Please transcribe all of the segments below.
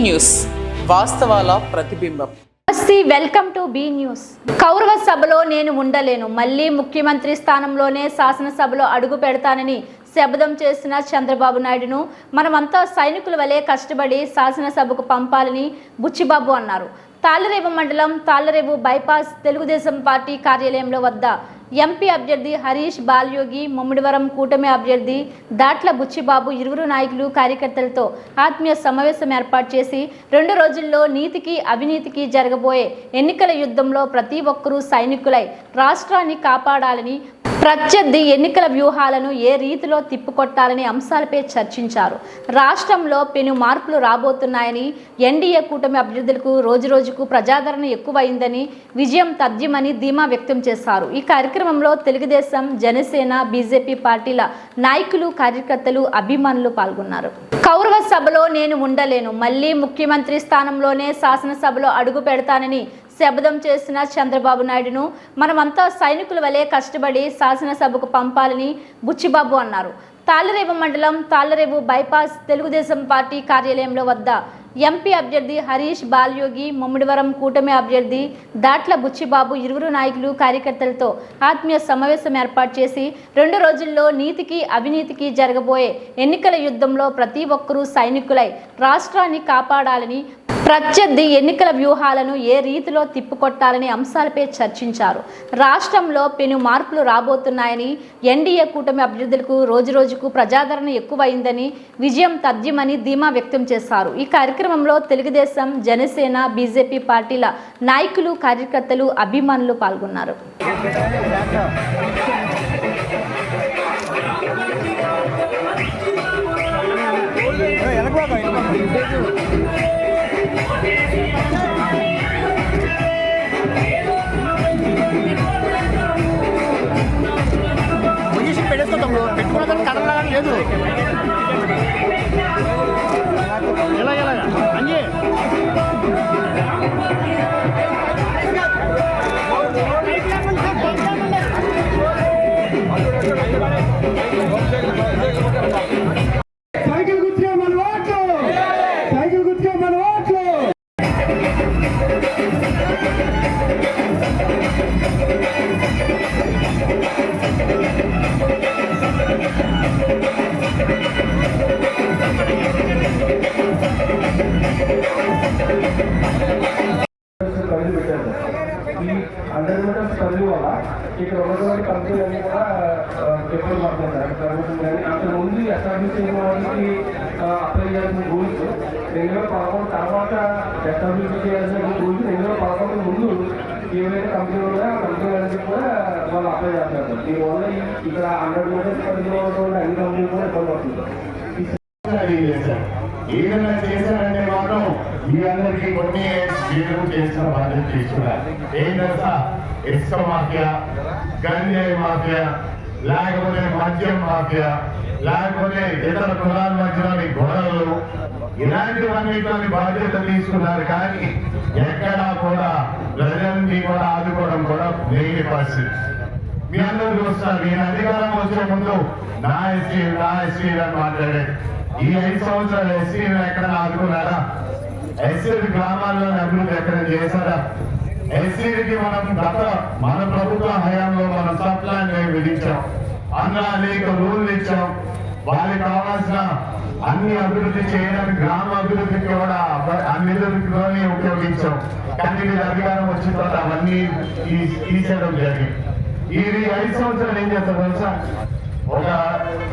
News, వాస్తవాల ప్రతిబింబం. Welcome to B news. Kaurava సభలో నేను ఉండలేను, మళ్ళీ ముఖ్యమంత్రి స్థానంలోనే శాసనసభలో అడుగు పెడతానని శపథం చేసిన చంద్రబాబు నాయుడును మనమంతా సైనికుల వలె కష్టపడి శాసనసభకు పంపాలని బుచ్చిబాబు అన్నారు. తాళ్లరేవు మండలం తాళ్లరేవు బైపాస్ తెలుగుదేశం పార్టీ కార్యాలయంలో వద్ద ఎంపీ అభ్యర్థి హరీష్ బాలయోగి, ముమ్మిడివరం కూటమి అభ్యర్థి దాట్ల బుచ్చిబాబు ఇరువురు నాయకులు కార్యకర్తలతో ఆత్మీయ సమావేశం ఏర్పాటు చేసి 2 రోజుల్లో నీతికి అవినీతికి జరగబోయే ఎన్నికల యుద్ధంలో ప్రతి ఒక్కరూ సైనికులై రాష్ట్రాన్ని కాపాడాలని, ప్రత్యర్థి ఎన్నికల వ్యూహాలను ఏ రీతిలో తిప్పికొట్టాలని అంశాలపై చర్చించారు. రాష్ట్రంలో పెను మార్పులు రాబోతున్నాయని, ఎన్డీఏ కూటమి అభ్యర్థులకు రోజురోజుకు ప్రజాదరణ ఎక్కువైందని, విజయం తథ్యమని ధీమా వ్యక్తం చేశారు. ఈ కార్యక్రమంలో తెలుగుదేశం, జనసేన, బీజేపీ పార్టీల నాయకులు, కార్యకర్తలు, అభిమానులు పాల్గొన్నారు. కౌరవ సభలో నేను ఉండలేను, మళ్ళీ ముఖ్యమంత్రి స్థానంలోనే శాసనసభలో అడుగు పెడతానని శపథం చేసిన చంద్రబాబు నాయుడును మనమంతా సైనికుల వలె కష్టపడి శాసనసభకు పంపాలని బుచ్చిబాబు అన్నారు. తాళ్లరేవు మండలం తాళ్లరేవు బైపాస్ తెలుగుదేశం పార్టీ కార్యాలయంలో వద్ద ఎంపీ అభ్యర్థి హరీష్ బాలయోగి, ముమ్మిడివరం కూటమి అభ్యర్థి దాట్ల బుచ్చిబాబు ఇరువురు నాయకులు కార్యకర్తలతో ఆత్మీయ సమావేశం ఏర్పాటు చేసి 2 రోజుల్లో నీతికి అవినీతికి జరగబోయే ఎన్నికల యుద్ధంలో ప్రతి ఒక్కరూ సైనికులై రాష్ట్రాన్ని కాపాడాలని, ప్రత్యర్థి ఎన్నికల వ్యూహాలను ఏ రీతిలో తిప్పికొట్టాలని అంశాలపై చర్చించారు. రాష్ట్రంలో పెను మార్పులు రాబోతున్నాయని, ఎన్డీఏ కూటమి అభ్యర్థులకు రోజురోజుకు ప్రజాదరణ ఎక్కువైందని, విజయం తథ్యమని ధీమా వ్యక్తం చేశారు. ఈ కార్యక్రమంలో తెలుగుదేశం, జనసేన, బీజేపీ పార్టీల నాయకులు, కార్యకర్తలు, అభిమానులు పాల్గొన్నారు. పొజిషన్ పెడేస్తాం, పెట్టుకున్న కదలగా లేదు. ఎలాగ అంజీ సైకిల్ గుర్తుగా మన ఓట్లు, సైకిల్ గుర్తుగా మన ఓట్లు. ఈ 100 మీటర్స్ కళ్ళు వల్ల ఇక్కడ ఉన్నటువంటి కంపెనీలన్నీ కూడా పెట్రోల్ మాట్లాడతారు ప్రభుత్వం. కానీ అంతకుముందు ఎస్టాబ్లిష్ అయిన వాళ్ళకి అప్లై చేయాల్సిన రూల్స్ 2011 తర్వాత ఎస్టాబ్లిష్ చేయాల్సిన రూల్స్ 2011 ముందు ఏవైతే కంపెనీలు ఉన్నాయో ఆ కంపెనీలన్నీ కూడా వాళ్ళు అప్లై చేస్తారు. దీనివల్ల ఇక్కడ 100 మీటర్స్ పరిధిలో ఉన్నటువంటి అన్ని కంపెనీలు కూడా ఇబ్బంది అవుతుంది. ఏదైనా చేశారంటే మాత్రం మీ అందరికీ కొన్ని వీళ్ళు చేసిన బాధ్యత తీసుకున్నారు. ఏం తెలుసా? ఇసుక మాఫియా, గంజాయి మాఫియా, లేకపోతే మద్యం మాఫియా, లేకపోతే ఇతర కులాల మధ్యలోని గొడవలు, ఇలాంటివన్నిటిలోని బాధ్యత తీసుకున్నారు. కానీ ఎక్కడా కూడా ప్రజల్ని కూడా ఆదుకోవడం కూడా లేని పరిస్థితి. మీ అందరూ చూస్తారు, నేను అధికారం వచ్చే ముందు నా ఎస్సీ అని మాట్లాడేది. ఈ 5 సంవత్సరాలు ఎస్సీని ఎక్కడ ఆదుకున్నారా? ఎస్సీ గ్రామాల్లో అభివృద్ధి ఎక్కడ చేశారా? ఎస్సీకి మన ప్రభుత్వ హయాంలో మనం సప్లాన్ విధించాం, అందులో అనేక రూల్లు ఇచ్చాం. వారికి కావాల్సిన అన్ని అభివృద్ధి చేయడానికి గ్రామ అభివృద్ధికి కూడా అభివృద్ధిలోనే ఉపయోగించాం. కానీ వీళ్ళ అధికారం వచ్చిన తర్వాత అవన్నీ తీసేయడం జరిగింది. ఈ 5 సంవత్సరాలు ఏం చేస్తారు తెలుసా? ఒక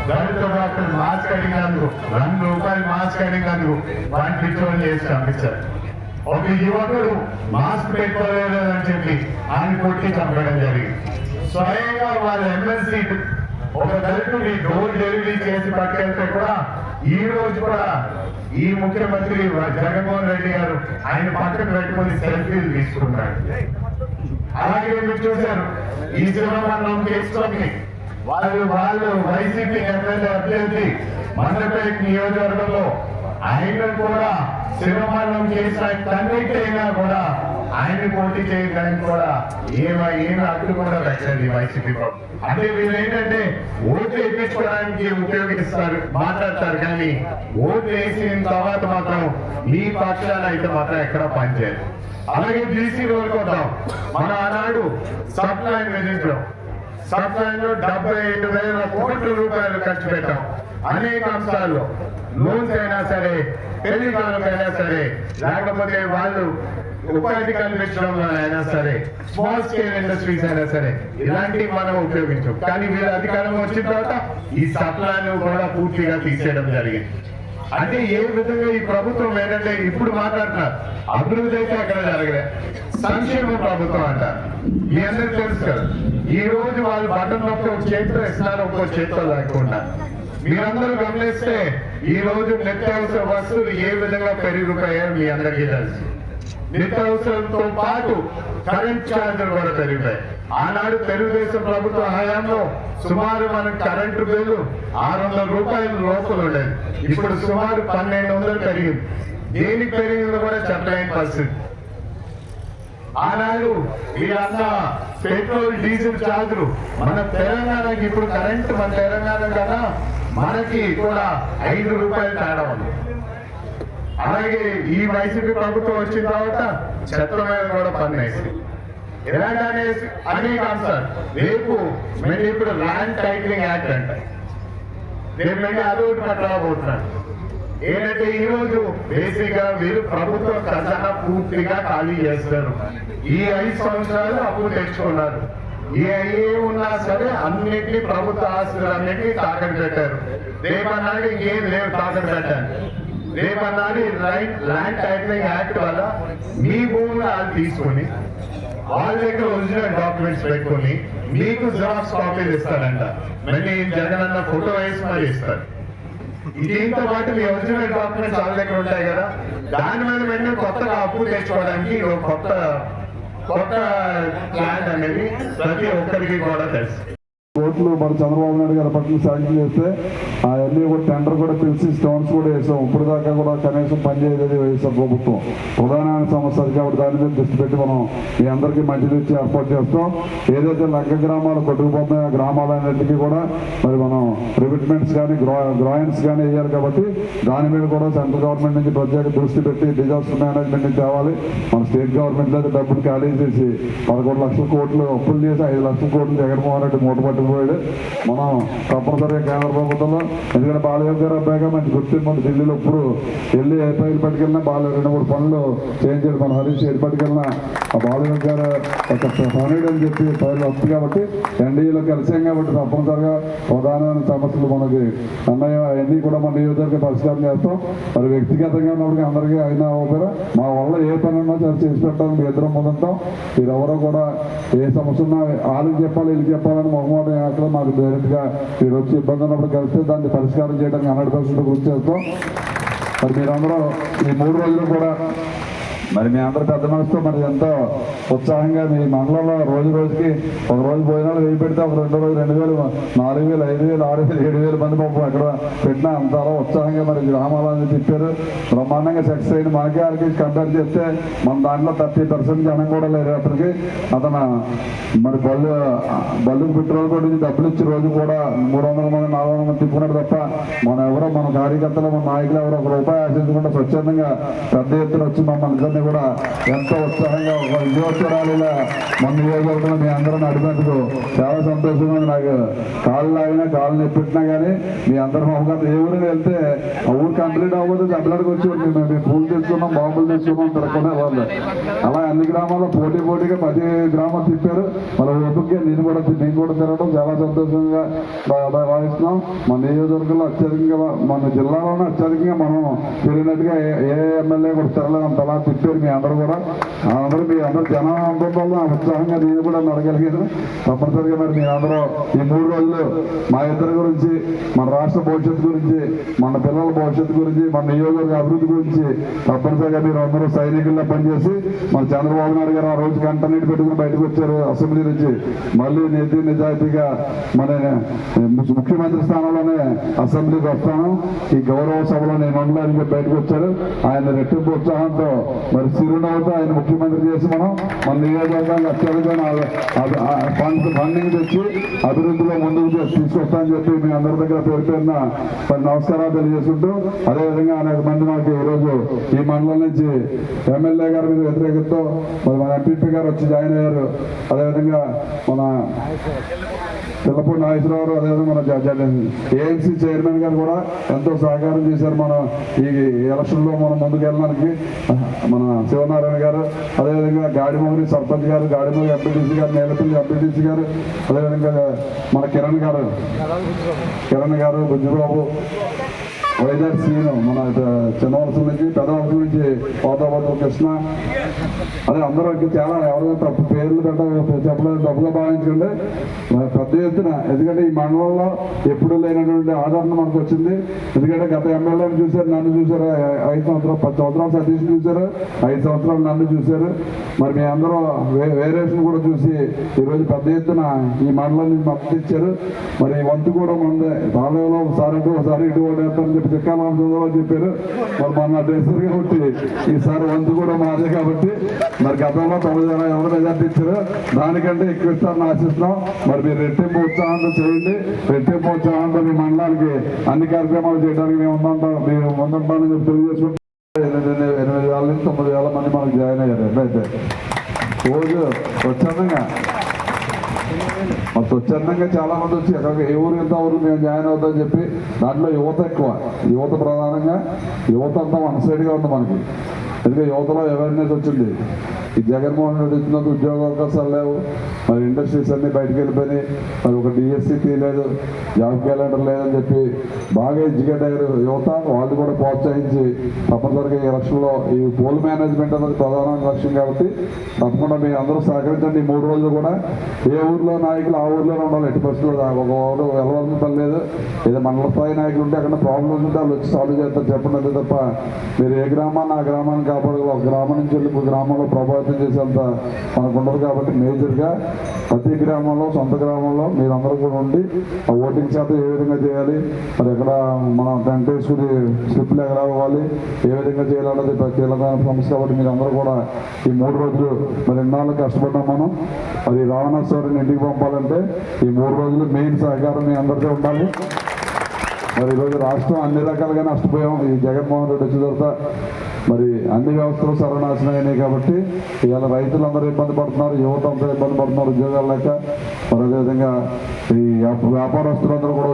దళిత డాక్టర్ మాస్క్ అడిగినందుకు ₹2 మాస్క్ అడిగినందుకు వాటిని పిచ్చోని చేసి పంపించారు. ఒక యువకుడు మాస్క్ పెట్టుకోలేదని చెప్పి ఆయన కొట్టి చంపడం జరిగింది. స్వయంగా వాళ్ళ ఎమ్మెల్సీ ఒక దళితుడి డోర్ డెలివరీ చేసి పట్టుకెళ్తే కూడా ఈ రోజు కూడా ఈ ముఖ్యమంత్రి జగన్మోహన్ రెడ్డి గారు ఆయన పక్కన పెట్టుకుని సెల్ఫీలు తీసుకుంటారు. అలాగే మీరు చూశారు, ఈ శ్రీరామన్నం కేసులోని వాళ్ళు వైసీపీ ఎమ్మెల్యే అభ్యర్థి మండపేట నియోజకవర్గంలో ఆయన కూడా శివమరణం చేసిన తన్నిటైనా కూడా ఆయన ఆయన పోటీ చేయడానికి కూడా ఏమి అడ్డుకుండా పెట్టలేదు వైసీపీ ప్రభుత్వం. అంటే వీళ్ళు ఏంటంటే ఓట్లు వేయించుకోవడానికి ఉపయోగిస్తారు, మాట్లాడతారు, కానీ ఓట్లు వేసిన తర్వాత మాత్రం ఈ పక్షాలు అయితే మాత్రం ఎక్కడ పనిచేయరు. అలాగే బీసీ రోజుకు వద్దాం. మన ఆనాడు సబ్ లైన్ విధించడం, సబ్ లైన్ లో 75,000 కోట్ల రూపాయలు ఖర్చు పెట్టాం. అనేక అంశాల్లో లోన్స్ అయినా సరే, పెళ్లి కాలమైనా సరే, లేకపోతే వాళ్ళు ఉపాధి కల్పించడంలో అయినా సరే, స్మాల్ స్కేల్ ఇండస్ట్రీస్ అయినా సరే, ఇలాంటివి మనం ఉపయోగించాం. కానీ వీళ్ళ అధికారం వచ్చిన తర్వాత ఈ సప్లాను కూడా పూర్తిగా తీసేయడం జరిగింది. అంటే ఏ విధంగా ఈ ప్రభుత్వం ఏంటంటే ఇప్పుడు మాట్లాడుతున్నారు, అభివృద్ధి అయితే అక్కడ జరగలే, సంక్షేమ ప్రభుత్వం అంటారు. మీ అందరికి తెలుసు కదా, ఈ రోజు వాళ్ళు బటన్ నొక్కి ఒక చేతితో ఇస్తున్నారు, ఒక్కో చేతితో లేకుండా. మీరందరూ గమనిస్తే ఈ రోజు నిత్యావసర వస్తువులు ఏ విధంగా పెరిగిపోయాయో మీ అందరికీ తెలుసు. నిత్యావసరంతో పాటు కరెంట్ ఛార్జీలు కూడా పెరిగిపోయాయి. ఆనాడు తెలుగుదేశం ప్రభుత్వ హయాంలో సుమారు మన కరెంటు బిల్లు 600 రూపాయల లోపల ఉండేది. ఇప్పుడు సుమారు 1200 పెరిగింది. దేనికి పెరిగిందో కూడా చెప్పలేని పరిస్థితి. ఆనాడు వీళ్ళన్న పెట్రోల్ డీజిల్ ఛార్జీలు మన తెలంగాణకి, ఇప్పుడు కరెంట్ మన తెలంగాణ కన్నా మనకి కూడా 5 రూపాయలు తేడా ఉంది. అలాగే ఈ వైసీపీ ప్రభుత్వం వచ్చిన తర్వాత చెత్త మీద కూడా పన్నేసి ఎలాంటి అనేక అంశాలు. రేపు మేము ఇప్పుడు ల్యాండ్ టైటిలింగ్ యాక్ట్ అంటే రేపు మేము అదొకటి పట్టబోతున్నాను. ఏంటంటే ఈ రోజు బేసిక్ గా వీరు ప్రభుత్వం ఖజానా పూర్తిగా ఖాళీ చేస్తారు. ఈ 5 సంవత్సరాలు అప్పు తెచ్చుకున్నారు. ఏ ఉన్నా సరే అన్నింటినీ ప్రభుత్వ ఆస్తులన్నింటినీ తాకట్టు పెట్టారు. రేపన్నాడు ఇంకేం లేవు తాకట్టు పెట్టారు. రేపన్నాడు ల్యాండ్ టైటిలింగ్ యాక్ట్ వల్ల మీ భూములు వాళ్ళు తీసుకుని వాళ్ళ దగ్గర ఒరిజినల్ డాక్యుమెంట్స్ పెట్టుకుని మీకు జిరాక్స్ కాపీలు ఇస్తారంట. మళ్ళీ జగనన్న ఫోటో వేసి మరి ఇస్తారు. దీంతో పాటు మీ ఒరిజినల్ డాక్యుమెంట్స్ వాళ్ళ దగ్గర ఉంటాయి కదా, దాని మీద వెంటనే కొత్తగా అప్పు తెచ్చుకోవడానికి కొత్త ప్లాన్ అనేది ప్రతి ఒక్కరికి కూడా తెలుసు. కోట్లు మన చంద్రబాబు నాయుడు గారి పట్ల శాంక్షన్ చేస్తే అవన్నీ కూడా టెండర్ కూడా పిలిచి స్టోన్స్ కూడా వేసాం. ఇప్పుడు దాకా కూడా కనీసం పనిచేయలేదు వైఎస్ఆర్ ప్రభుత్వం. ప్రధానమైన సమస్య అది కాబట్టి దాని మీద దృష్టి పెట్టి మనం మీ అందరికీ మంచిది ఇచ్చి ఏర్పాటు చేస్తాం. ఏదైతే లంక గ్రామాలు కొట్టుకుపోతున్నాయో ఆ గ్రామాలన్నింటికీ కూడా మరి మనం రిమిట్మెంట్స్ కానీ గ్రాయింట్స్ కానీ వేయాలి కాబట్టి దాని మీద కూడా సెంట్రల్ గవర్నమెంట్ నుంచి ప్రత్యేక దృష్టి పెట్టి డిజాస్టర్ మేనేజ్మెంట్ నుంచి తేవాలి. మన స్టేట్ గవర్నమెంట్ అయితే డబ్బులు ఖాళీ చేసి 11 లక్షల కోట్లు అప్పులు చేసి 5 లక్షల కోట్లు జగన్మోహన్ రెడ్డి మూట పట్టుకుపోయాడు. మనం తప్పనిసరిగా కేంద్ర ప్రభుత్వంలో, ఎందుకంటే బాలయోగి గారు అబ్బాయిగా మంచి గుర్తింపు ఉంది. ఢిల్లీలో ఇప్పుడు వెళ్ళి ఏ ఫైల్ పట్టుకెళ్ళినా బాల 2-3 పనులు చేయించాడు. మన హరీష్ ఏది పట్టుకెళ్ళినా ఆ బాలయోగి గారు ఒక పనుడు అని చెప్పి ఫైల్ వస్తుంది కాబట్టి ఎన్డీఏలో కలిసాం కాబట్టి తప్పనిసరిగా ప్రధానమైన సమస్యలు మనకి అన్నయ్య అవన్నీ కూడా మన నియోజకవర్గ పరిష్కారం చేస్తాం. మరి వ్యక్తిగతంగా ఉన్నప్పటికీ అందరికీ అయినా ఓపెరా మా వల్ల ఏ పని ఉన్నా చేసి పెట్టడానికి మీ ఇద్దరం ముందుంటాం. మీరెవరో కూడా ఏ సమస్య ఉన్నా వాళ్ళకి చెప్పాలి వీళ్ళకి చెప్పాలని మొహమాట అక్కడ మాకు డైరెక్ట్గా మీరు వచ్చి ఇబ్బంది ఉన్నప్పుడు కలిస్తే దాన్ని పరిష్కారం చేయడానికి 100% కృషి చేస్తాం. మరి మీరందరూ ఈ 3 రోజులు కూడా మరి మీ అందరూ పెద్ద మనసుతో మరి ఎంతో ఉత్సాహంగా మీ మండలంలో రోజు రోజుకి ఒక రోజు భోజనాలు వేయి పెడితే ఒక 2 రోజు 2,000, 4,000, 5,000, 6,000, 7,000 మంది పాపం అక్కడ పెట్టినా అంత ఉత్సాహంగా మరి గ్రామాలని తిప్పారు. బ్రహ్మాండంగా సక్సెస్ అయింది. మనకి వాళ్ళకి కంపేర్ చేస్తే మన దాంట్లో 30% జనం కూడా లేరు. అతనికి అతను మరి బల్లుకు పెట్రోల్ కూడా డబ్బులు ఇచ్చి రోజు కూడా 300 మంది 400 మంది తిప్పుకున్నాడు తప్ప మన కార్యకర్తలు మన నాయకులు ఎవరో ₹1 ఆశించకుండా స్వచ్ఛందంగా పెద్ద ఎత్తున వచ్చి మమ్మల్ని కూడా ఎంతో ఉత్సాహంగా ఒక విజయోత్సవాలలో మన నియోజకవర్గంలో మీ అందరూ నడిపేందుకు చాలా సంతోషంగా ఉంది. నాకు కాళ్ళు లాగినా కాళ్ళు నొప్పిట్టినా కానీ మీ అందరూ అవకాశం ఏ ఊరికి వెళ్తే ఆ ఊరు కంప్లీట్ అవ్వదు దెబ్బలాడికి వచ్చి మేము పూలు తెచ్చుకున్నాం, బాంబులు తెచ్చుకున్నాం, తిరగకుండా వాళ్ళు అలా అన్ని గ్రామాల్లో పోటీగా 10 గ్రామాలు తిప్పారు. మన ఓపికగా నేను కూడా తిరగడం చాలా సంతోషంగా భావిస్తున్నాం. మన నియోజకవర్గంలో అత్యధికంగా మన జిల్లాలోనే అత్యధికంగా మనం తిరిగినట్టుగా ఏ ఎమ్మెల్యే కూడా తిరగలేనంత అలా తిప్పారు. మీ అందరూ కూడా మీ అందరూ జనం అందరిలో ఉత్సాహంగా నేను కూడా నడగలిగాను. తప్పనిసరిగా మరి మీ అందరూ ఈ 3 రోజులు మా ఇద్దరి గురించి, మన రాష్ట్ర భవిష్యత్తు గురించి, మన పిల్లల భవిష్యత్తు గురించి, మన నియోజకవర్గ అభివృద్ధి గురించి తప్పనిసరిగా మీరు అందరూ సైనికుల్లో పనిచేసి మన చంద్రబాబు నాయుడు గారు ఆ రోజు కంటనీటి పెట్టుకుని బయటకు వచ్చారు అసెంబ్లీ నుంచి. మళ్ళీ నీతి నిజాయితీగా మన ముఖ్యమంత్రి స్థానంలోనే అసెంబ్లీకి వస్తాను. ఈ గౌరవ సభలో నేను మండలానికి బయటకు వచ్చారు. ఆయన రెట్టింపు ఉత్సాహంతో మరి చిరునవ్వుతో ఆయన ముఖ్యమంత్రి చేసి మనం మన నియోజకవర్గానికి అత్యధికమైన ఫండింగ్ తెచ్చి అభివృద్ధిలో ముందుకు తీసుకొస్తామని చెప్పి మీ అందరి దగ్గర పేరుపేరున మరి నమస్కారాలు తెలియజేసుకుంటూ అదేవిధంగా అనేక మంది మనకి ఈరోజు ఈ మండలం నుంచి ఎమ్మెల్యే గారి మీద వ్యతిరేకతతో మరి మన ఎంపీపీ గారు వచ్చి జాయిన్ అయ్యారు. అదేవిధంగా మన పిల్లపూడి నాగేశ్వరరావు అదేవిధంగా మన ఏఎంసీ చైర్మన్ గారు కూడా ఎంతో సహకారం చేశారు మనం ఈ ఎలక్షన్లో మనం ముందుకు వెళ్ళడానికి. మన శివనారాయణ గారు అదేవిధంగా గాడిమోగిని సర్పంచ్ గారు, గాడిమోగి ఎంపీటీసీ గారు, నేలపల్లి ఎంపీటీసీ గారు, అదేవిధంగా మన కిరణ్ గారు, బుజ్జిబాబు, వైజాగ్ సీను, మన చిన్నవలస నుంచి పెద్దవలస నుంచి పోతాబాద్ కృష్ణ, అదే అందరూ చాలా ఎవరైనా తప్పు పేర్లు చెప్పలేదు తప్పుగా భావించకండి. పెద్ద ఎత్తున ఎందుకంటే ఈ మండలంలో ఎప్పుడు లేనటువంటి ఆదరణ మనకు వచ్చింది. ఎందుకంటే గత ఎమ్మెల్యేని చూశారు, నన్ను చూశారు, 5 సంవత్సరాలు 10 సంవత్సరాలు సతీష్ చూశారు, 5 సంవత్సరాలు నన్ను చూశారు. మరి మీ అందరూ వేరియేషన్ కూడా చూసి ఈరోజు పెద్ద ఎత్తున ఈ మండలాన్ని మద్దతు ఇచ్చారు. మరి వంతు కూడా మందే బాలయంలో ఒకసారి అటు ఒకసారి ఇటు ఓడేస్తారని చెప్పి చిక్కాలంలో చెప్పారు. మరి మొన్న డ్రెస్సర్ కాబట్టి ఈసారి వంతు కూడా మాదే కాబట్టి మరి గతంలో 9,000 ఎవరు మెజార్టీ ఇచ్చారు, దానికంటే ఎక్కువ ఇస్తారని ఆశిస్తున్నాం. మరి మీరు రెట్టింపు ఉత్సాహంతో చేయండి. రెట్టింపు ఉత్సాహంతో మీ మండలానికి అన్ని కార్యక్రమాలు చేయడానికి మేము ముందుంటామని చెప్పి తెలియజేసుకుంటాం. 8,000 నుంచి 9,000 మంది మనకు జాయిన్ అయ్యారు. ఎట్లయితే రోజు స్వచ్ఛందంగా చాలా మంది వచ్చి ఎక్కడ ఏ ఊరు ఎంత ఊరు మేము జాయిన్ అవుతామని చెప్పి దాంట్లో యువత ఎక్కువ, యువత ప్రధానంగా యువత అంతా వన్ సైడ్గా ఉంది మనకి. ఎందుకంటే యువతలో అవేర్నెస్ వచ్చింది. ఈ జగన్మోహన్ రెడ్డి వచ్చినందుకు ఉద్యోగ అవకాశాలు లేవు, మరి ఇండస్ట్రీస్ అన్నీ బయటకు వెళ్ళిపోయి, మరి ఒక డిఎస్సీ తీయలేదు, జాబ్ క్యాలెండర్ లేదని చెప్పి బాగా ఎడ్యుకేట్ అయ్యారు యువత. వాళ్ళు కూడా ప్రోత్సహించి తప్పనిసరిగా ఈ ఎలక్షన్లో ఈ పోల్ మేనేజ్మెంట్ అనేది ప్రధాన లక్ష్యం కాబట్టి తప్పకుండా మీరు అందరూ సహకరించండి. ఈ 3 రోజులు కూడా ఏ ఊర్లో నాయకులు ఆ ఊర్లోనే ఉండాలి. ఎట్టి పరిస్థితుల్లో ఒక ఊరు వెళ్ళవలసిన పని లేదు. ఏదో మండల స్థాయి నాయకులు ఉంటే అక్కడ ప్రాబ్లమ్స్ ఉంటే వాళ్ళు వచ్చి సాల్వ్ చేస్తారు, చెప్పండి. అంతే తప్ప మీరు ఏ గ్రామాన్ని ఆ గ్రామాన్ని కాపాడుకో ఒక గ్రామం నుంచి వెళ్ళి గ్రామంలో ప్రభావితం చేసేంత మనకు ఉండదు. కాబట్టి మేజర్గా ప్రతి గ్రామంలో సొంత గ్రామంలో మీరందరూ కూడా ఉండి ఆ ఓటింగ్ శాతం ఏ విధంగా చేయాలి, మరి ఎక్కడ మనం టెంట్ వేసుకుని స్లిప్లు ఎగరావాలి, ఏ విధంగా చేయాలన్నది కీలకమైన సమస్య. కాబట్టి మీరు అందరూ కూడా ఈ 3 రోజులు మరి ఎన్నాళ్ళు కష్టపడ్డాం మనం. అది రావణేశ్వరిని ఇంటికి పంపాలంటే ఈ 3 రోజులు మెయిన్ సహకారం మీ అందరితో ఉండాలి. మరి ఈరోజు రాష్ట్రం అన్ని రకాలుగా నష్టపోయాం. ఈ జగన్మోహన్ రెడ్డి వచ్చిన తర్వాత మరి అన్ని వ్యవస్థలు సర్వనాశనం అయినాయి. కాబట్టి ఇవాళ రైతులందరూ ఇబ్బంది పడుతున్నారు, యువత అంతా ఇబ్బంది పడుతున్నారు ఉద్యోగాలు లేక. మరి అదేవిధంగా ఈ వ్యాపారస్తులందరూ కూడా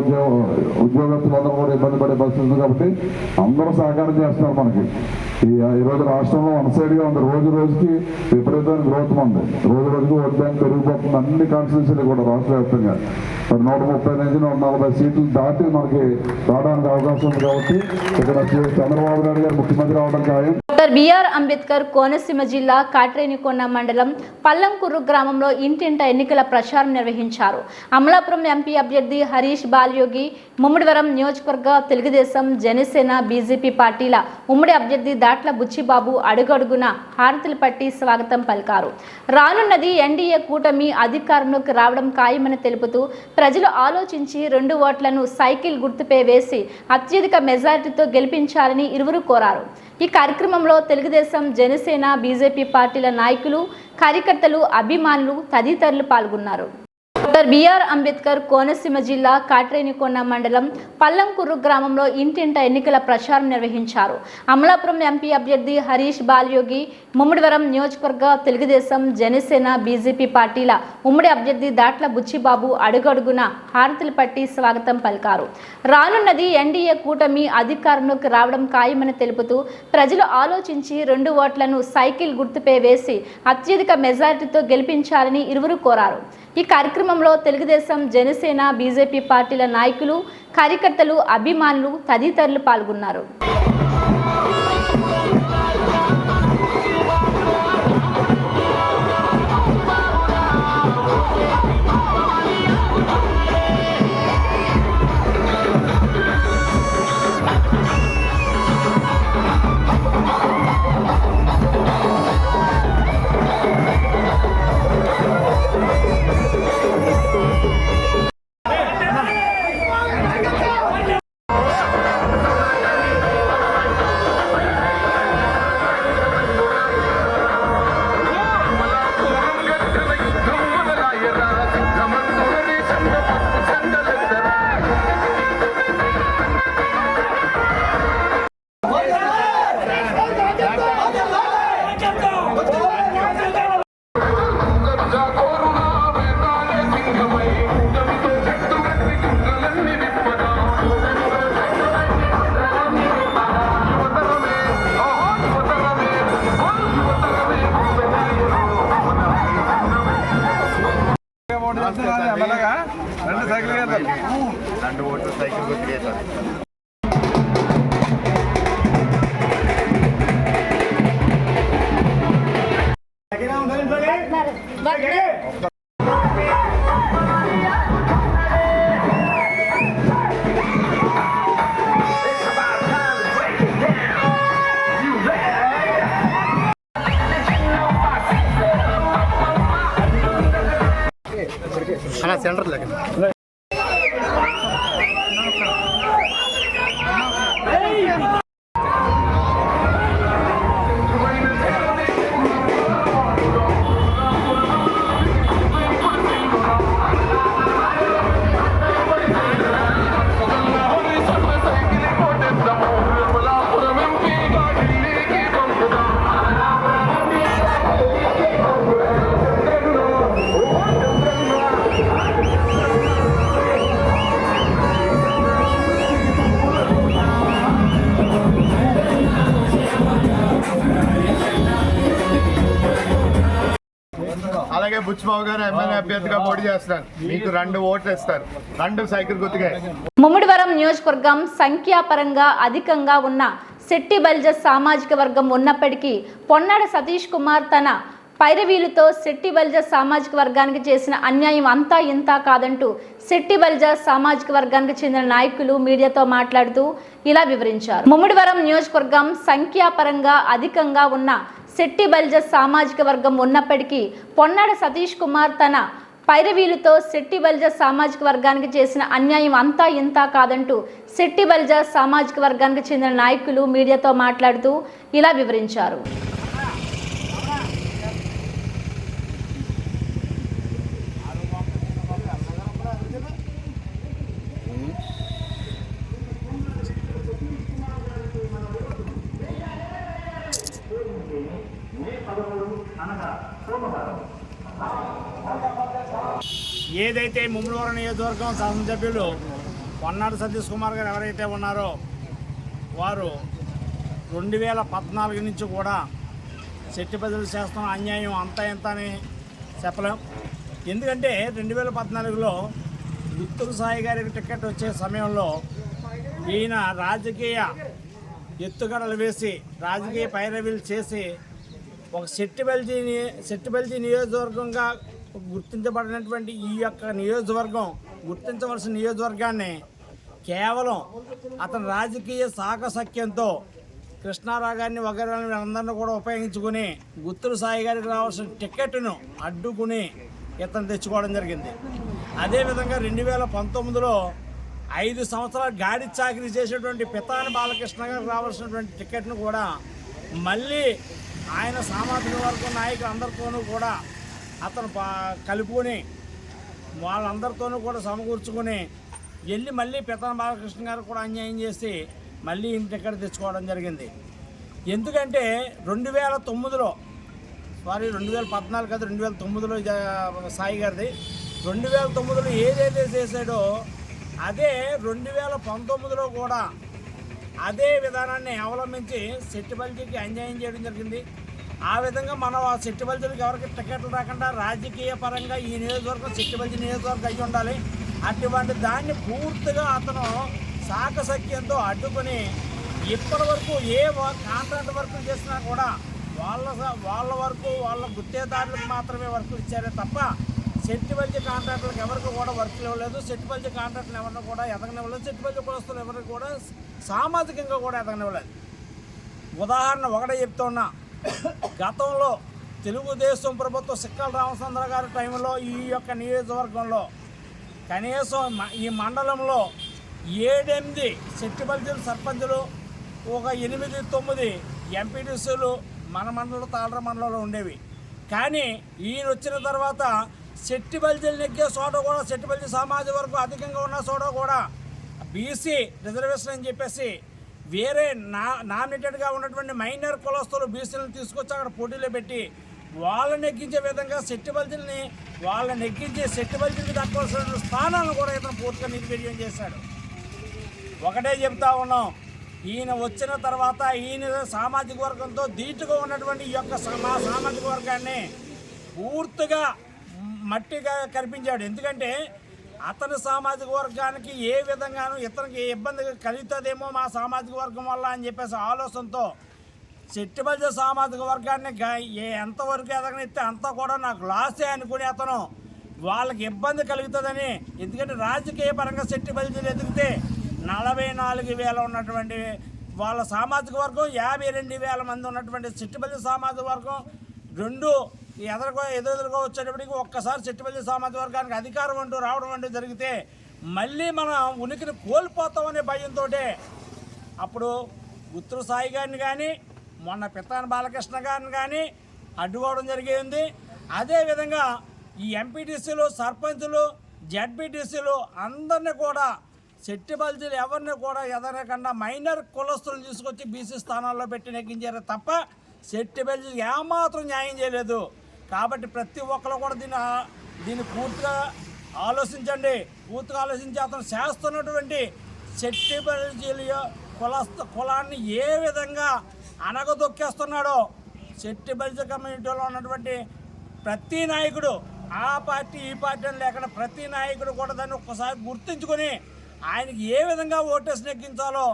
ఉద్యోగస్తులందరూ కూడా ఇబ్బంది పడే పరిస్థితి ఉంది. కాబట్టి అందరూ సహకారం చేస్తున్నారు మనకి. ఈరోజు రాష్ట్రంలో వన్ సైడ్గా ఉంది. రోజు రోజుకి విపరీతమైన గ్రోత్ ఉంది. రోజు రోజుకి ఓట్ బ్యాంక్ పెరిగిపోతుంది. అన్ని కాన్స్టిట్యూన్సీలు కూడా రాష్ట్ర వ్యాప్తంగా మరి 130 నుంచి 140 సీట్లు దాటి మనకి రావడానికి అవకాశం ఉంది. కాబట్టి ఇక్కడ చంద్రబాబు నాయుడు గారు ముఖ్యమంత్రి అవడం ఖాయం. డాక్టర్ బిఆర్ అంబేద్కర్ కోనసీమ జిల్లా కాట్రేనికొండ మండలం పల్లంకుర్రు గ్రామంలో ఇంటింట ఎన్నికల ప్రచారం నిర్వహించారు. అమలాపురం ఎంపీ అభ్యర్థి హరీష్ బాలయోగి, ముమ్మిడివరం నియోజకవర్గ తెలుగుదేశం, జనసేన, బీజేపీ పార్టీల ఉమ్మడి అభ్యర్థి దాట్ల బుచ్చిబాబు అడుగడుగున హారతులు పట్టి స్వాగతం పలికారు. రానున్నది ఎన్డీఏ కూటమి అధికారంలోకి రావడం ఖాయమని తెలుపుతూ ప్రజలు ఆలోచించి 2 ఓట్లను సైకిల్ గుర్తుపై వేసి అత్యధిక మెజారిటీతో గెలిపించాలని ఇరువురు కోరారు. ఈ కార్యక్రమంలో తెలుగుదేశం, జనసేన, బీజేపీ పార్టీల నాయకులు, కార్యకర్తలు, అభిమానులు తదితరులు పాల్గొన్నారు. డాక్టర్ బిఆర్ అంబేద్కర్ కోనసీమ జిల్లా కాట్రేనికొండ మండలం పల్లంకుర్రు గ్రామంలో ఇంటింట ఎన్నికల ప్రచారం నిర్వహించారు. అమలాపురం ఎంపీ అభ్యర్థి హరీష్ బాలయోగి, ముమ్మిడివరం నియోజకవర్గ తెలుగుదేశం, జనసేన, బీజేపీ పార్టీల ఉమ్మడి అభ్యర్థి దాట్ల బుచ్చిబాబు అడుగడుగున హారతులు పట్టి స్వాగతం పలికారు. రానున్నది ఎన్డీఏ కూటమి అధికారంలోకి రావడం ఖాయమని తెలుపుతూ ప్రజలు ఆలోచించి 2 ఓట్లను సైకిల్ గుర్తుపై వేసి అత్యధిక మెజారిటీతో గెలిపించాలని ఇరువురు కోరారు. ఈ కార్యక్రమంలో తెలుగుదేశం, జనసేన, బీజేపీ పార్టీల నాయకులు, కార్యకర్తలు, అభిమానులు తదితరులు పాల్గొన్నారు. 2 ఓట్లు సైకిల్ గుర్తుకేసారు. అలా సెంటర్ లేక అలాగే బుచ్చిబాబు గారు ఎమ్మెల్యే అభ్యర్థిగా పోటీ చేస్తారు. మీకు 2 ఓట్లు ఇస్తారు. 2 సైకిల్ గుర్తుకే. ముమ్మిడివరం నియోజకవర్గం సంఖ్యాపరంగా అధికంగా ఉన్న శెట్టి బలిజ సామాజిక వర్గం ఉన్నప్పటికీ పొన్నాడ సతీష్ కుమార్ తన పైరవీలతో శెట్టి బలిజ సామాజిక వర్గానికి చేసిన అన్యాయం అంతా ఇంత కాదంటూ శెట్టి బలిజ సామాజిక వర్గానికి చెందిన నాయకులు మీడియాతో మాట్లాడుతూ ఇలా వివరించారు. ముమ్మిడివరం నియోజకవర్గం సంఖ్యాపరంగా అధికంగా ఉన్న శెట్టి బలిజ సామాజిక వర్గం ఉన్నప్పటికీ పొన్నాడ సతీష్ కుమార్ తన పైరవీలతో శెట్టి బలిజ సామాజిక వర్గానికి చేసిన అన్యాయం అంతా ఇంత కాదంటూ శెట్టి బలిజ సామాజిక వర్గానికి చెందిన నాయకులు మీడియాతో మాట్లాడుతూ ఇలా వివరించారు. ఏదైతే ముమ్మిడివరం నియోజకవర్గం శాసనసభ్యులు పొన్నాడ సతీష్ కుమార్ గారు ఎవరైతే ఉన్నారో వారు 2014 నుంచి కూడా శెట్టి బలిజలు చేస్తున్న అన్యాయం అంతా ఎంత అని చెప్పలేం. ఎందుకంటే 2014లో గుత్తూరు సాయి గారికి టికెట్ వచ్చే సమయంలో ఈయన రాజకీయ ఎత్తుగడలు వేసి రాజకీయ పైరవీలు చేసి ఒక శెట్టి బలిజీ నియోజకవర్గంగా గుర్తించబడినటువంటి ఈ యొక్క నియోజకవర్గం గుర్తించవలసిన నియోజకవర్గాన్ని కేవలం అతని రాజకీయ సాకసఖ్యంతో కృష్ణారావు గారిని వగైరాని అందరినీ కూడా ఉపయోగించుకుని గుత్తూరు సాయి గారికి రావాల్సిన టికెట్ను అడ్డుకుని ఇతను తెచ్చుకోవడం జరిగింది. అదేవిధంగా 2019లో 5 సంవత్సరాలు గాడి చాకరీ చేసేటువంటి పితాని బాలకృష్ణ గారికి రావాల్సినటువంటి టికెట్ను కూడా మళ్ళీ ఆయన సామాజిక వర్గం నాయకులు అందరితోనూ కూడా అతను కలుపుకొని వాళ్ళందరితోనూ కూడా సమకూర్చుకొని వెళ్ళి మళ్ళీ పితాని బాలకృష్ణ గారు కూడా అన్యాయం చేసి మళ్ళీ ఇంటి టికెట్ తెచ్చుకోవడం జరిగింది. ఎందుకంటే 2009లో 2014 కాదు 2009లో సాయి గారిది 2009లో ఏదైతే చేశాడో అదే 2019లో కూడా అదే విధానాన్ని అవలంబించి శెట్టి బలిజీకి అన్యాయం చేయడం జరిగింది. ఆ విధంగా మనం ఆ శెట్టి బలిజీలకు ఎవరికి టికెట్లు రాకుండా రాజకీయ పరంగా ఈ నియోజకవర్గం శెట్టి బలిజీ నియోజకవర్గం అయ్యి ఉండాలి. అటువంటి దాన్ని పూర్తిగా అతను సాకసఖ్యంతో అడ్డుకొని ఇప్పటి వరకు ఏ కాంట్రాక్ట్ వర్కులు చేసినా కూడా వాళ్ళ వరకు వాళ్ళ గుత్తేదారులకు మాత్రమే వర్కులు ఇచ్చారే తప్ప శెట్టి బలిజీ కాంట్రాక్టులకు ఎవరికి కూడా వర్కులు ఇవ్వలేదు. శెట్టి బలిజీ కాంట్రాక్టులు ఎవరిని కూడా ఎదగనివ్వలేదు. శెట్టి బలిజీ కులస్తులు ఎవరికి కూడా సామాజికంగా కూడా ఎదగనివ్వలేదు. ఉదాహరణ ఒకటే చెప్తున్నా, గతంలో తెలుగుదేశం ప్రభుత్వం సిక్కల రామచంద్ర గారి టైంలో ఈ యొక్క నియోజకవర్గంలో కనీసం ఈ మండలంలో 7-8 శెట్టి బలిజీలు సర్పంచులు, ఒక 8-9 ఎంపీటీసీలు మన మండలం తాళర మండలంలో ఉండేవి. కానీ ఈయన వచ్చిన తర్వాత శెట్టి బలిజీలు నెగ్గే చోట కూడా శెట్టి బలిజీ సామాజిక వర్గం అధికంగా ఉన్న చోట కూడా బీసీ రిజర్వేషన్ అని చెప్పేసి వేరే నామినేటెడ్గా ఉన్నటువంటి మైనర్ కులస్తులు బీసీలను తీసుకొచ్చి అక్కడ పోటీలో పెట్టి వాళ్ళని నెగ్గించే విధంగా శెట్టి బలిజీలని నెగ్గించే శెట్టి బలిజీకి దక్కవలసిన స్థానాలను కూడా ఇతను పూర్తిగా నిర్వీర్యం చేశాడు. ఒకటే చెప్తా ఉన్నాం, ఈయన వచ్చిన తర్వాత ఈయన సామాజిక వర్గంతో ధీటుగా ఉన్నటువంటి ఈ యొక్క మా సామాజిక వర్గాన్ని పూర్తిగా మట్టిగా కనిపించాడు. ఎందుకంటే అతని సామాజిక వర్గానికి ఏ విధంగానూ ఇతనికి ఇబ్బంది కలుగుతుందేమో మా సామాజిక వర్గం వల్ల అని చెప్పేసి ఆలోచనతో చెట్టుబల్లి సామాజిక వర్గాన్ని ఎంతవరకు ఎదగనిస్తే అంతా కూడా నాకు లాసే అనుకుని అతను వాళ్ళకి ఇబ్బంది కలుగుతుందని, ఎందుకంటే రాజకీయ పరంగా చెట్టుబల్లిలు ఎదిగితే 44,000 ఉన్నటువంటి వాళ్ళ సామాజిక వర్గం 52,000 మంది ఉన్నటువంటి చెట్టుబల్లి సామాజిక వర్గం రెండు ఎదురుగా వచ్చేటప్పటికి ఒక్కసారి చెట్టుబల్లి సామాజిక వర్గానికి అధికారం అంటూ రావడం అంటూ జరిగితే మళ్ళీ మనం ఉనికిని కోల్పోతామనే భయంతో అప్పుడు గుత్తురు సాయి గారిని కానీ మొన్న పిత్తాన బాలకృష్ణ గారిని కానీ అడ్డుకోవడం జరిగింది. అదేవిధంగా ఈ ఎంపీటీసీలు, సర్పంచులు, జడ్పీటీసీలు అందరినీ కూడా చెట్టుబల్జీలు ఎవరిని కూడా ఎదరకుండా మైనర్ కులస్తులను తీసుకొచ్చి బీసీ స్థానాల్లో పెట్టి నెగ్గించారు తప్ప చెట్టుబల్జీలు ఏమాత్రం న్యాయం చేయలేదు. కాబట్టి ప్రతి ఒక్కరు కూడా దీన్ని పూర్తిగా ఆలోచించండి. పూర్తిగా ఆలోచించి అతను చేస్తున్నటువంటి చెట్టుబల్జీల కులాన్ని ఏ విధంగా అనగదొక్కేస్తున్నాడో చెట్టుబల్జీ కమ్యూనిటీలో ఉన్నటువంటి ప్రతి నాయకుడు, ఆ పార్టీ ఈ పార్టీ అని లేకుండా ప్రతి నాయకుడు కూడా దాన్ని ఒక్కసారి గుర్తుంచుకొని ఆయనకి ఏ విధంగా ఓటేసి నెగ్గించాలో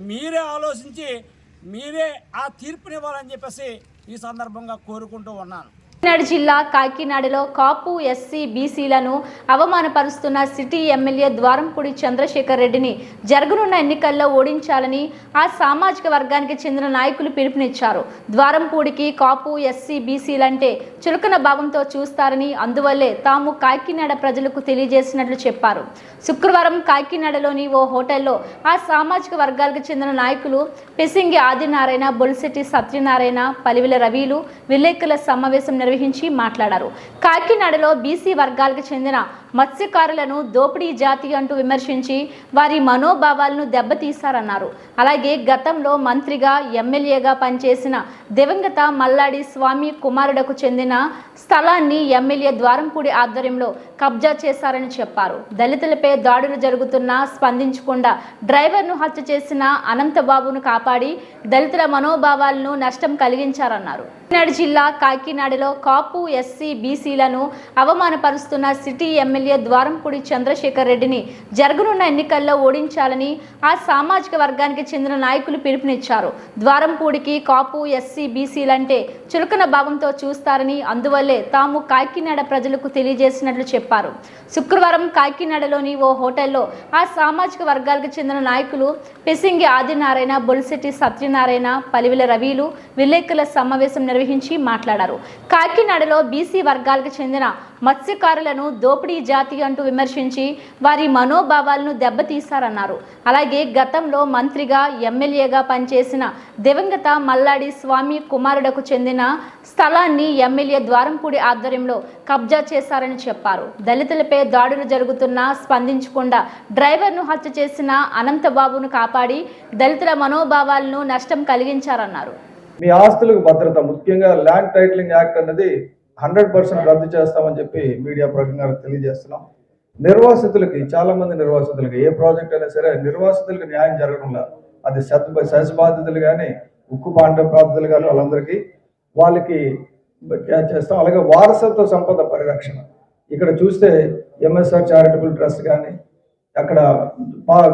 మీరే ఆలోచించి మీరే ఆ తీర్పునివ్వాలని చెప్పేసి ఈ సందర్భంగా కోరుకుంటూ ఉన్నాను. కాకినాడ జిల్లా కాకినాడలో కాపు ఎస్సీ బీసీలను అవమానపరుస్తున్న సిటీ ఎమ్మెల్యే ద్వారంపూడి చంద్రశేఖర్ రెడ్డిని జరగనున్న ఎన్నికల్లో ఓడించాలని ఆ సామాజిక వర్గానికి చెందిన నాయకులు పిలుపునిచ్చారు. ద్వారంపూడికి కాపు ఎస్సీ బీసీలంటే చులకన భావంతో చూస్తారని, అందువల్లే తాము కాకినాడ ప్రజలకు తెలియజేసినట్లు చెప్పారు. శుక్రవారం కాకినాడలోని ఓ హోటల్లో ఆ సామాజిక వర్గాలకు చెందిన నాయకులు పెసింగి ఆదినారాయణ, బొలిశెట్టి సత్యనారాయణ, పలివిల రవిలు విలేకరుల సమావేశం నిర్వహించి మాట్లాడారు. కాకినాడలో బీసీ వర్గాలకు చెందిన మత్స్యకారులను దోపిడీ జాతి అంటూ విమర్శించి వారి మనోభావాలను దెబ్బతీశారన్నారు. అలాగే గతంలో మంత్రిగా, ఎమ్మెల్యేగా పనిచేసిన దివంగత మల్లాడి స్వామి కుమారుడకు చెందిన స్థలాన్ని ఎమ్మెల్యే ద్వారంపూడి ఆధ్వర్యంలో కబ్జా చేశారని చెప్పారు. దళితులపై దాడులు జరుగుతున్నా స్పందించకుండా డ్రైవర్ను హత్య చేసిన అనంతబాబును కాపాడి దళితుల మనోభావాలను నష్టం కలిగించారన్నారు. కాకినాడ జిల్లా కాకినాడలో కాపు ఎస్సీ బీసీలను అవమానపరుస్తున్న సిటీ ఎమ్మెల్యే ద్వారంపూడి చంద్రశేఖర్ రెడ్డిని జరగనున్న ఎన్నికల్లో ఓడించాలని ఆ సామాజిక వర్గానికి చెందిన నాయకులు పిలుపునిచ్చారు. ద్వారంపూడికి కాపు ఎస్సీ బీసీలంటే చులకన భావంతో చూస్తారని, అందువల్లే తాము కాకినాడ ప్రజలకు తెలియజేసినట్లు చెప్పారు. శుక్రవారం కాకినాడలోని ఓ హోటల్లో ఆ సామాజిక వర్గాలకు చెందిన నాయకులు పెసింగి ఆదినారాయణ, బొలిశెట్టి సత్యనారాయణ, పలివిల రవిలు విలేకరుల సమావేశం నిర్వహించి మాట్లాడారు. కాకినాడలో బీసీ వర్గాలకు చెందిన మత్స్యకారులను దోపిడీ జాతి అంటూ విమర్శించి వారి మనోభావాలను దెబ్బతీశారన్నారు. అలాగే గతంలో మంత్రిగా, ఎమ్మెల్యేగా పనిచేసిన దివంగత మల్లాడి స్వామి కుమారుడకు చెందిన స్థలాన్ని ఎమ్మెల్యే ద్వారంపూడి ఆధ్వర్యంలో కబ్జా చేశారని చెప్పారు. దళితులపై దాడులు జరుగుతున్నా స్పందించకుండా డ్రైవర్ను హత్య చేసిన అనంతబాబును కాపాడి దళితుల మనోభావాలను నష్టం కలిగించారన్నారు. మీ ఆస్తులకు భద్రత, ముఖ్యంగా ల్యాండ్ టైటిలింగ్ యాక్ట్ అనేది 100% రద్దు చేస్తామని చెప్పి మీడియా ప్రకంగా తెలియజేస్తున్నాం. నిర్వాసితులకి, చాలా మంది నిర్వాసితులకి ఏ ప్రాజెక్ట్ అయినా సరే నిర్వాసితులకు న్యాయం జరగడంలా, అది సెస్ బాధితులు కానీ, ఉక్కు పాండ బాధితులు కానీ వాళ్ళకి చేస్తాం. అలాగే వారసత్వ సంపద పరిరక్షణ, ఇక్కడ చూస్తే ఎంఎస్ఆర్ చారిటబుల్ ట్రస్ట్ కానీ, అక్కడ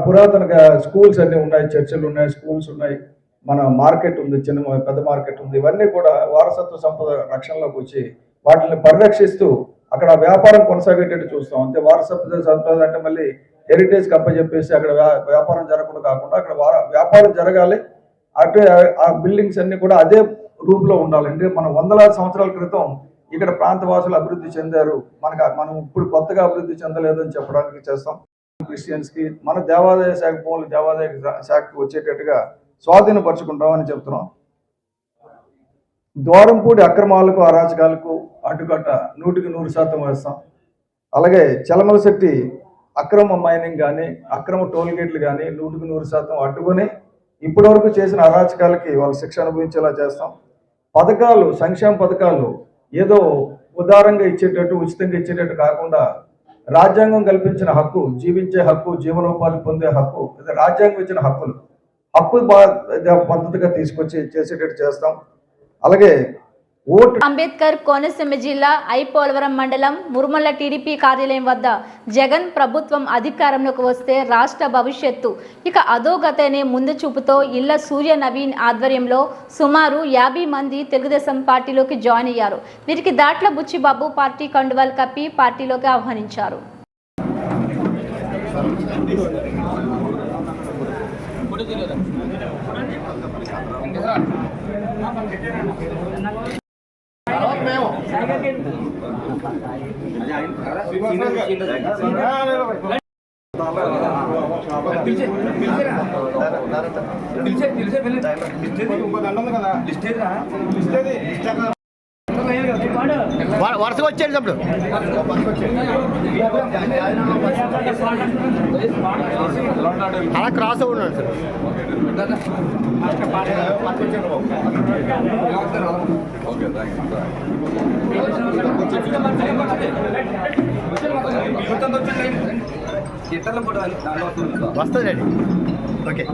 పురాతన స్కూల్స్ అన్నీ ఉన్నాయి, చర్చిలు ఉన్నాయి, స్కూల్స్ ఉన్నాయి, మన మార్కెట్ ఉంది, పెద్ద మార్కెట్ ఉంది. ఇవన్నీ కూడా వారసత్వ సంపద రక్షణలోకి వచ్చి వాటిని పరిరక్షిస్తూ అక్కడ వ్యాపారం కొనసాగేటట్టు చూస్తాం. అంతే వారసత్వ సంపద అంటే మళ్ళీ హెరిటేజ్కి అప్పచెప్పేసి అక్కడ వ్యాపారం జరగకుండా కాకుండా అక్కడ వ్యాపారం జరగాలి. అటు ఆ బిల్డింగ్స్ అన్ని కూడా అదే రూపులో ఉండాలి. అంటే మనం వందలాది సంవత్సరాల క్రితం ఇక్కడ ప్రాంతవాసులు అభివృద్ధి చెందారు, మనం ఇప్పుడు కొత్తగా అభివృద్ధి చెందలేదు అని చెప్పడానికి చేస్తాం. క్రిస్టియన్స్కి మన దేవాదాయ శాఖ భూములు దేవాదాయ శాఖకు వచ్చేటట్టుగా స్వాధీనపరచుకుంటామని చెప్తున్నాం. ద్వారంపూడి అక్రమాలకు, అరాచకాలకు అడ్డుకట్ట 100% వేస్తాం. అలాగే చలమలశెట్టి అక్రమ మైనింగ్ కానీ, అక్రమ టోల్ గేట్లు కానీ 100% అడ్డుకొని ఇప్పటివరకు చేసిన అరాచకాలకి వాళ్ళు శిక్ష అనుభవించేలా చేస్తాం. పథకాలు, సంక్షేమ పథకాలు ఏదో ఉదారంగా ఇచ్చేటట్టు, ఉచితంగా ఇచ్చేటట్టు కాకుండా రాజ్యాంగం కల్పించిన హక్కు, జీవించే హక్కు, జీవనోపాధి పొందే హక్కు, రాజ్యాంగం ఇచ్చిన హక్కు పద్ధతిగా తీసుకొచ్చి చేసేటట్టు చేస్తాం. అలాగే ఓటు అంబేద్కర్ కోనసీమ జిల్లా పోలవరం మండలం మురుమల్ల టీడీపీ కార్యాలయం వద్ద జగన్ ప్రభుత్వం అధికారంలోకి వస్తే రాష్ట్ర భవిష్యత్తు ఇక అధోగతనే ముందు చూపుతో ఇళ్ల సూర్య నవీన్ ఆధ్వర్యంలో సుమారు 50 మంది తెలుగుదేశం పార్టీలోకి జాయిన్ అయ్యారు. వీరికి దాట్ల బుచ్చిబాబు పార్టీ కండువాలు కప్పి పార్టీలోకి ఆహ్వానించారు. వరుసగా వచ్చాడు తప్పుడు అలా క్రాస్ అవున్నాడు సార్ వస్తుందండి. ఓకే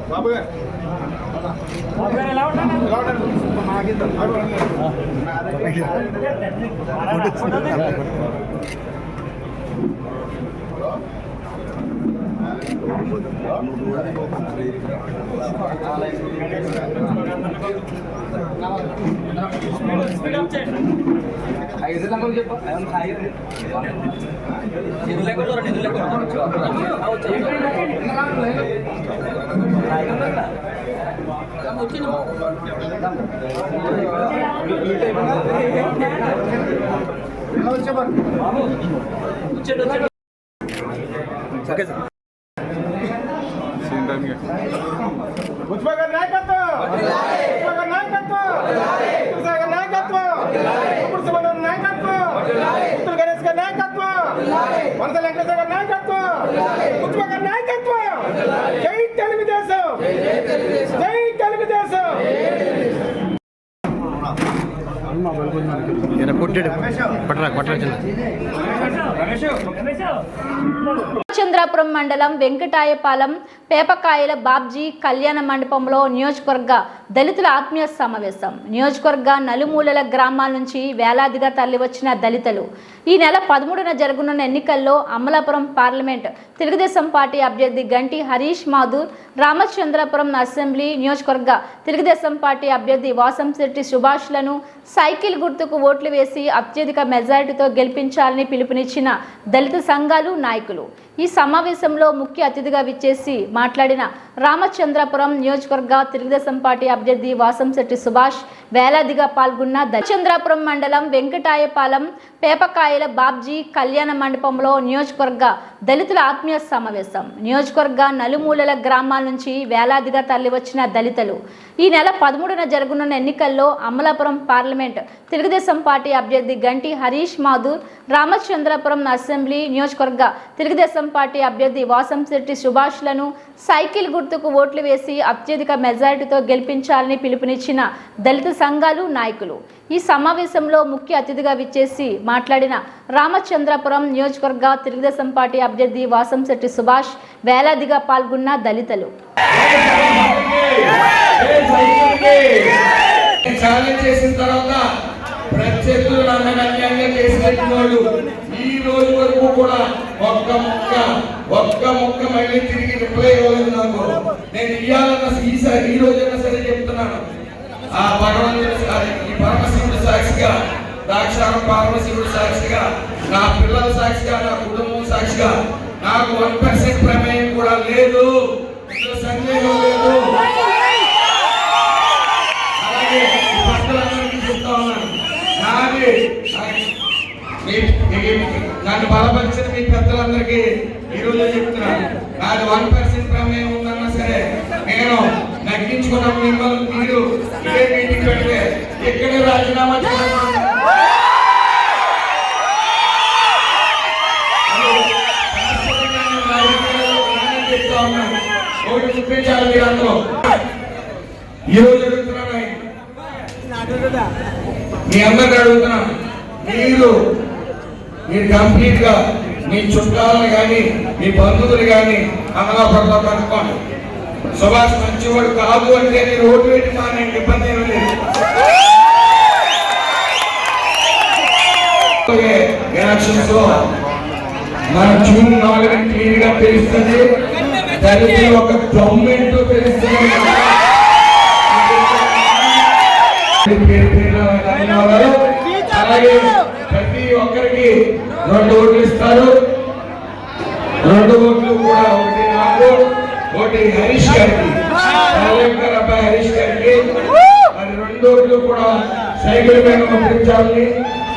బాబు గారు చంద్రాపురం మండలం వెంకటాయపాలెం పేపకాయల బాబ్జీ కళ్యాణ మండపంలో నియోజకవర్గ దళితుల ఆత్మీయ సమావేశం. నియోజకవర్గ నలుమూలల గ్రామాల నుంచి వేలాదిగా తరలివచ్చిన దళితులు ఈ నెల 13న జరగనున్న ఎన్నికల్లో అమలాపురం పార్లమెంట్ తెలుగుదేశం పార్టీ అభ్యర్థి గంటి హరీష్ మాధుర్, రామచంద్రపురం అసెంబ్లీ నియోజకవర్గ తెలుగుదేశం పార్టీ అభ్యర్థి వాసంశెట్టి సుభాష్లను సైకిల్ గుర్తుకు ఓట్లు వేసి అత్యధిక మెజారిటీతో గెలిపించాలని పిలుపునిచ్చిన దళిత సంఘాలు, నాయకులు. ఈ సమావేశంలో ముఖ్య అతిథిగా విచ్చేసి మాట్లాడిన రామచంద్రపురం నియోజకవర్గ తెలుగుదేశం పార్టీ అభ్యర్థి వాసంశెట్టి సుభాష్ వేలాదిగా పాల్గొన్న చంద్రాపురం మండలం వెంకటాయపాలెం పేపకాయల బాబ్జీ కళ్యాణ మండపంలో నియోజకవర్గ దళితుల ఆత్మీయ సమావేశం. నియోజకవర్గ నలుమూలల గ్రామాల నుంచి వేలాదిగా తరలివచ్చిన దళితులు ఈ నెల 13న జరగనున్న ఎన్నికల్లో అమలాపురం పార్లమెంట్ తెలుగుదేశం పార్టీ అభ్యర్థి గంటి హరీష్ మాధుర్, రామచంద్రపురం అసెంబ్లీ నియోజకవర్గ తెలుగుదేశం పార్టీ అభ్యర్థి వాసంశెట్టి సుభాష్లను సైకిల్ గుర్తుకు ఓట్లు వేసి అత్యధిక మెజారిటీతో గెలిపించాలని పిలుపునిచ్చిన దళిత సంఘాలు, నాయకులు. ఈ సమావేశంలో ముఖ్య అతిథిగా విచ్చేసి మాట్లాడిన రామచంద్రపురం నియోజకవర్గ తెలుగుదేశం పార్టీ అభ్యర్థి వాసంశెట్టి సుభాష్ వేలాదిగా పాల్గొన్న దళితులు చేసిన తర్వాత ప్రత్యర్థులు నన్నగన్యంగా చేసినట్టు వాళ్ళు ఈ రోజు వరకు కూడా ఒక్క ముక్క మళ్ళీ తిరిగి రిప్లై ఇవ్వలేదు నాకు. నేను ఇవ్వాలన్న ఈ రోజైనా సరే చెప్తున్నాను. ఆ భగవంతుడు ఈ పరమశివుడు సాక్షిగా, దాక్షారం పరమశివుడు సాక్షిగా, నా పిల్లల సాక్షిగా, నా కుటుంబం సాక్షిగా నాకు 1% ప్రమేయం కూడా లేదు, సందేహం లేదు. అలాగే భక్తులందరికీ చెప్తా ఉన్నాను, నన్ను బలపరిచిన మీ పెద్దలందరికీ ఈరోజు చెప్తున్నాను, నాది 1% ప్రమేయం ఉందన్నా సరే నేను నగ్గించుకున్న మిమ్మల్ని మీరు ఇదే మీటింగ్ పెడితే ఇక్కడే రాజీనామా చేయాలి. చూపించాలి మీరు అందరూ. ఈరోజు అడుగుతున్నాను, మీ అందరికీ అడుగుతున్నాను, మీరు కంప్లీట్ గా మీ చుట్టాలను కానీ మీ బంధువులు కానీ అమలా పడతారు అనుకోండి. సుభాష్ మంచివాడు కాదు అంటే మీరు ఓటు పెట్టి మానేంటి, ఇబ్బంది ఏమీ లేదు. ఎలక్షన్స్ లో మన జూన్ 4 క్లియర్ గా తెలుస్తుంది. దానికి ఒక గవర్నమెంట్ తెలుస్తుంది. అలాగే ప్రతి ఒక్కరికి 2 ఓట్లు ఇస్తారు. 2 ఓట్లు కూడా, ఒకటి నాకు, ఒకటి హరీష్ గారికి, అబ్బాయి హరీష్ గారికి. మరి 2 ఓట్లు కూడా సైకిల్ మీద పంపించాలని,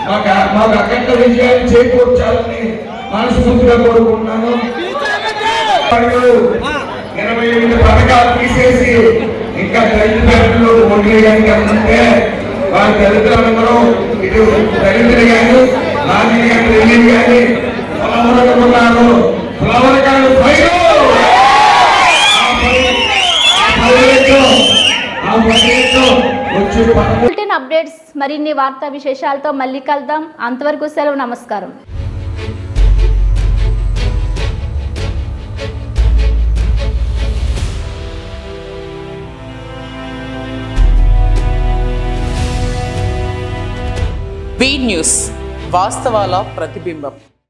మాకు అఖండ విజయాన్ని చేకూర్చాలని మనస్ఫూర్తిగా కోరుకుంటున్నాను. 28 పథకాలు తీసేసి ఇంకా దళితులు ఓట్లు వేయడానికి అనుకుంటే వారి దళితులందరూ ఇటు దళితులు కానీ, నాదిని కానీ, రెల్లిని కానీ పొలవరకున్నారు. ఫ్లవర్ కాదు బులెటిన్ అప్డేట్స్, మరిన్ని వార్తా విశేషాలతో మళ్ళీ కలుద్దాం. అంతవరకు సెలవు, నమస్కారం. బీ న్యూస్, వాస్తవాల ప్రతిబింబం.